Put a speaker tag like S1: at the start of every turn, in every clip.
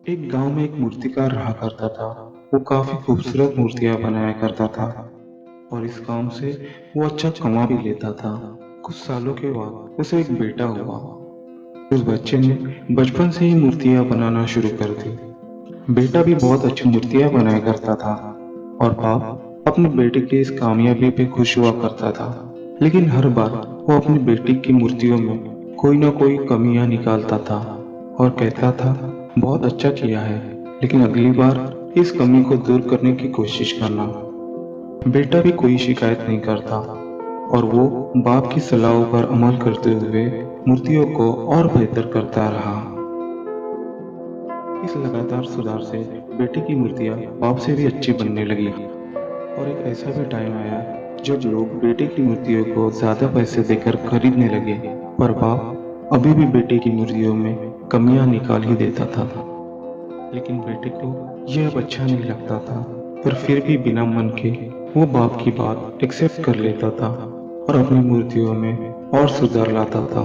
S1: एक गांव में एक मूर्तिकार रहा करता था। वो काफी खूबसूरत मूर्तियां बनाया करता था और इस काम से वो अच्छा कमा भी लेता था। कुछ सालों के बाद उसे एक बेटा हुआ। उस बच्चे ने बचपन से ही मूर्तियां बनाना शुरू कर दी। बेटा भी बहुत अच्छी मूर्तियां बनाया करता था और बाप अपने बेटे की इस कामयाबी पे खुश हुआ करता था। लेकिन हर बार वो अपनी बेटी की मूर्तियों में कोई ना कोई कमियां निकालता था और कहता था, बहुत अच्छा किया है, लेकिन अगली बार इस कमी को दूर करने की कोशिश करना। बेटा भी कोई शिकायत नहीं करता और वो बाप की सलाहों पर अमल करते हुए मूर्तियों को और बेहतर करता रहा। इस लगातार सुधार से बेटे की मूर्तियां बाप से भी अच्छी बनने लगी और एक ऐसा भी टाइम आया जब लोग बेटे की मूर्तियों को ज्यादा पैसे देकर खरीदने लगे। पर बाप अभी भी बेटे की मूर्तियों में कमियां निकाल ही देता था। लेकिन बेटे को यह अब अच्छा नहीं लगता था, पर फिर भी बिना मन के वो बाप की बात एक्सेप्ट कर लेता था और अपनी मूर्तियों में और सुधार लाता था।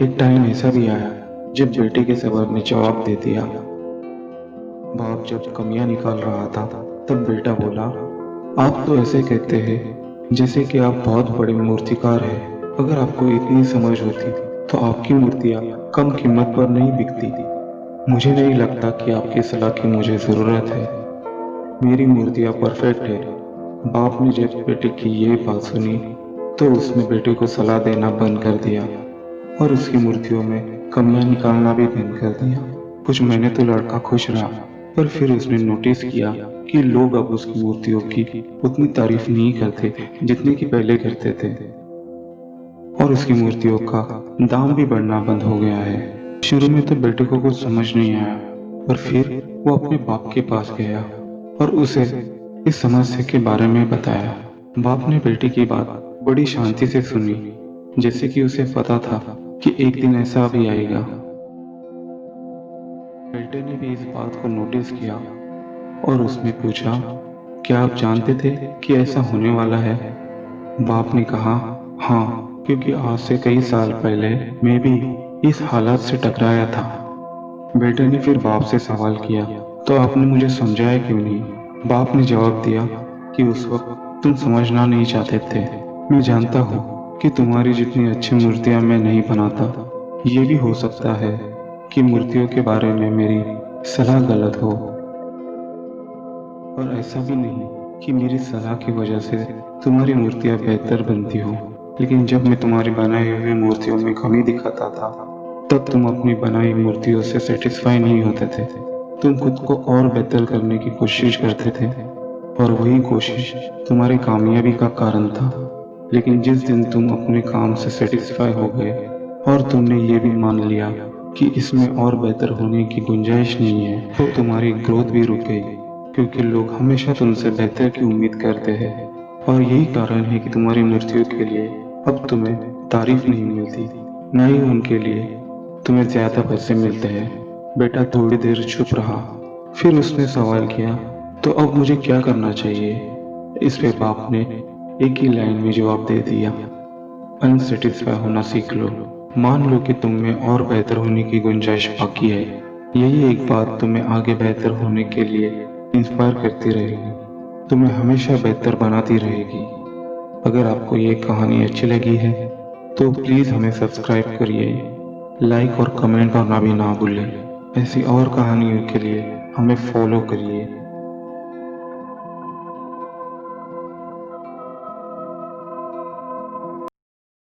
S1: एक टाइम ऐसा भी आया जब बेटे के सवाल ने जवाब दे दिया। बाप जब कमियां निकाल रहा था तब बेटा बोला, आप तो ऐसे कहते हैं जैसे कि आप बहुत बड़े मूर्तिकार हैं। अगर आपको इतनी समझ होती तो आपकी मूर्तियां कम कीमत पर नहीं बिकती। मुझे नहीं लगता कि आपकी सलाह की मुझे जरूरत है। मेरी मूर्तियां परफेक्ट है। बाप ने जब बेटे की ये बात सुनी तो उसने बेटे को सलाह देना बंद कर दिया और उसकी मूर्तियों में कमियां निकालना भी बंद कर दिया। कुछ महीने तो लड़का खुश रहा, पर फिर उसने नोटिस किया कि लोग अब उसकी मूर्तियों की उतनी तारीफ नहीं करते जितनी कि पहले करते थे और उसकी मूर्तियों का दाम भी बढ़ना बंद हो गया है। शुरू में तो बेटे को कुछ समझ नहीं आया, पर फिर वो अपने बाप के पास गया और उसे इस समस्या के बारे में बताया। बाप ने बेटे की बात बड़ी शांति से सुनी, जैसे कि उसे पता था कि एक दिन ऐसा भी आएगा। बेटे ने भी इस बात को नोटिस किया और उसने पूछा, क्या आप जानते थे कि ऐसा होने वाला है? बाप ने कहा, हाँ, क्योंकि आज से कई साल पहले मैं भी इस हालात से टकराया था। बेटे ने फिर बाप से सवाल किया, तो आपने मुझे समझाया क्यों नहीं? बाप ने जवाब दिया कि उस वक्त तुम समझना नहीं चाहते थे। मैं जानता हूँ कि तुम्हारी जितनी अच्छी मूर्तियां मैं नहीं बनाता। ये भी हो सकता है कि मूर्तियों के बारे में मेरी सलाह गलत हो, और ऐसा भी नहीं कि मेरी सलाह की वजह से तुम्हारी मूर्तियां बेहतर बनती हो। लेकिन जब मैं तुम्हारी बनाई हुई मूर्तियों में कमी दिखाता था तब तुम अपनी बनाई मूर्तियों से सेटिस्फाई नहीं होते थे। तुम खुद को और बेहतर करने की कोशिश करते थे और वही कोशिश तुम्हारी कामयाबी का कारण था। लेकिन जिस दिन तुम अपने काम से सेटिस्फाई हो गए और तुमने ये भी मान लिया कि इसमें और बेहतर होने की गुंजाइश नहीं है, तो तुम्हारी ग्रोथ भी रुक गई, क्योंकि लोग हमेशा तुमसे बेहतर की उम्मीद करते हैं। और यही कारण है कि तुम्हारी मूर्तियों के लिए अब तुम्हें तारीफ नहीं मिलती, न ही उनके लिए तुम्हें ज्यादा पैसे मिलते हैं। बेटा थोड़ी देर चुप रहा, फिर उसने सवाल किया, तो अब मुझे क्या करना चाहिए? इस पे बाप ने एक ही लाइन में जवाब दे दिया, अनसेटिस्फाई होना सीख लो। मान लो कि तुम में और बेहतर होने की गुंजाइश बाकी है। यही एक बात तुम्हें आगे बेहतर होने के लिए इंस्पायर करती रहेगी, तुम्हें हमेशा बेहतर बनाती रहेगी। अगर आपको ये कहानी अच्छी लगी है तो प्लीज़ हमें सब्सक्राइब करिए, लाइक और कमेंट करना भी ना भूलें। ऐसी और कहानियों के लिए हमें फॉलो करिए।